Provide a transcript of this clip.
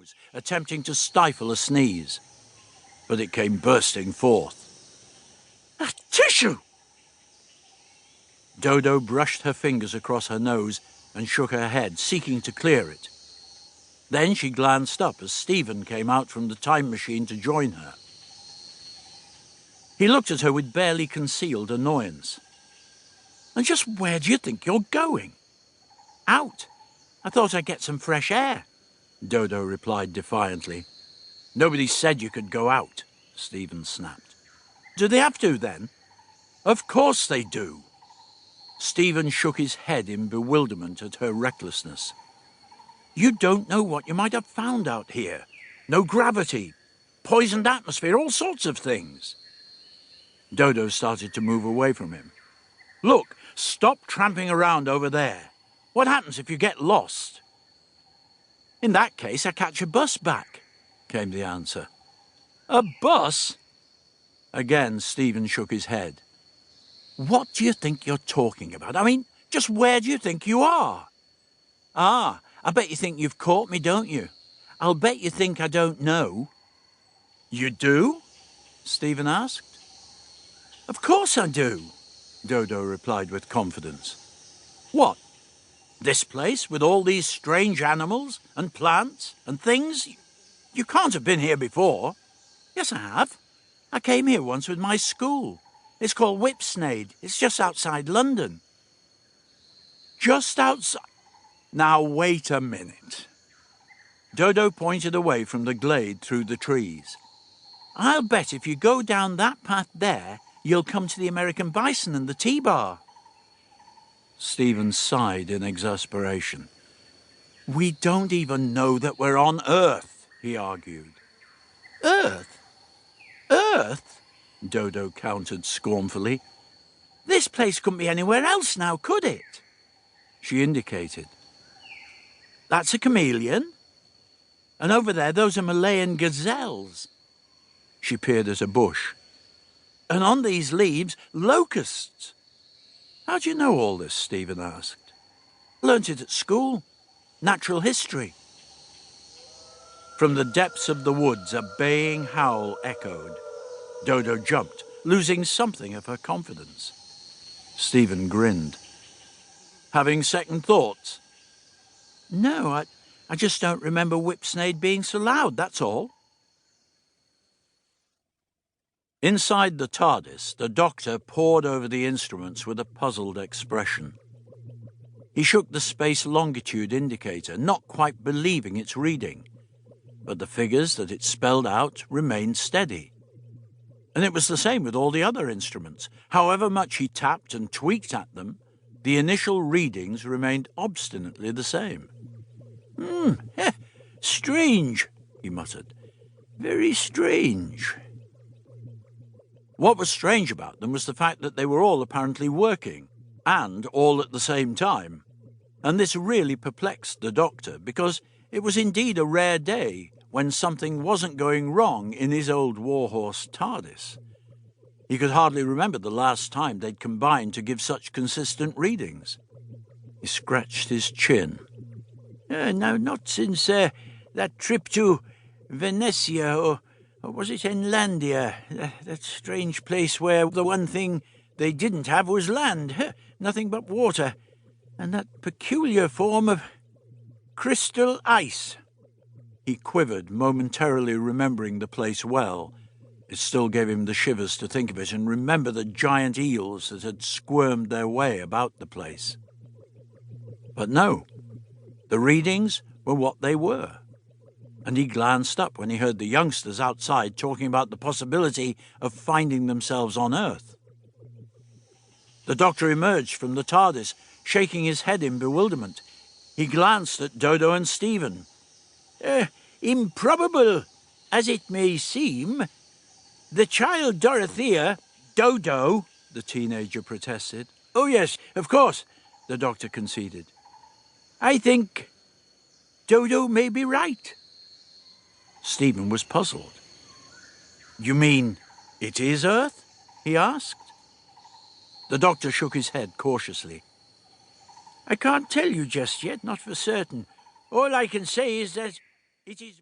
nose, attempting to stifle a sneeze. But it came bursting forth. "A tissue!" Dodo brushed her fingers across her nose and shook her head, seeking to clear it. Then she glanced up as Stephen came out from the time machine to join her. He looked at her with barely concealed annoyance. "And just where do you think you're going?" "Out. I thought I'd get some fresh air," Dodo replied defiantly. "Nobody said you could go out," Stephen snapped. "Do they have to, then?" "Of course they do." Stephen shook his head in bewilderment at her recklessness. "You don't know what you might have found out here. No gravity, poisoned atmosphere, all sorts of things." Dodo started to move away from him. "Look, stop tramping around over there. What happens if you get lost?" "In that case, I catch a bus back," came the answer. "A bus?" Again, Stephen shook his head. "What do you think you're talking about? I mean, just where do you think you are?" "Ah, I bet you think you've caught me, don't you? I'll bet you think I don't know." "You do?" Stephen asked. "Of course I do," Dodo replied with confidence. "What? This place with all these strange animals and plants and things? You can't have been here before." "Yes, I have. I came here once with my school. It's called Whipsnade. It's just outside London." "Just outside—" "Now, wait a minute." Dodo pointed away from the glade through the trees. "I'll bet if you go down that path there, you'll come to the American bison and the T-bar." Stephen sighed in exasperation. "We don't even know that we're on Earth," he argued. "Earth? Earth?" Dodo countered scornfully. "This place couldn't be anywhere else now, could it?" She indicated. "That's a chameleon. And over there, those are Malayan gazelles." She peered at a bush. "And on these leaves, locusts." "How do you know all this?" Stephen asked. "Learnt it at school. Natural history." From the depths of the woods, a baying howl echoed. Dodo jumped, losing something of her confidence. Stephen grinned. "Having second thoughts?" "No, I just don't remember Whipsnade being so loud, that's all." Inside the TARDIS, the Doctor pored over the instruments with a puzzled expression. He shook the space longitude indicator, not quite believing its reading, but the figures that it spelled out remained steady. And it was the same with all the other instruments. However much he tapped and tweaked at them, the initial readings remained obstinately the same. Strange," he muttered. "Very strange." What was strange about them was the fact that they were all apparently working, and all at the same time. And this really perplexed the Doctor, because it was indeed a rare day when something wasn't going wrong in his old warhorse TARDIS. He could hardly remember the last time they'd combined to give such consistent readings. He scratched his chin. "No, not since that trip to Venetia, or was it Enlandia? That strange place where the one thing they didn't have was land, nothing but water, and that peculiar form of crystal ice." He quivered, momentarily remembering the place well. It still gave him the shivers to think of it and remember the giant eels that had squirmed their way about the place. But no, the readings were what they were. And he glanced up when he heard the youngsters outside talking about the possibility of finding themselves on Earth. The Doctor emerged from the TARDIS, shaking his head in bewilderment. He glanced at Dodo and Stephen. "Improbable as it may seem, the child Dorothea—" "Dodo," the teenager protested. "Oh, yes, of course," the Doctor conceded. "I think Dodo may be right." Stephen was puzzled. "You mean it is Earth?" he asked. The Doctor shook his head cautiously. "I can't tell you just yet, not for certain. All I can say is that it is..."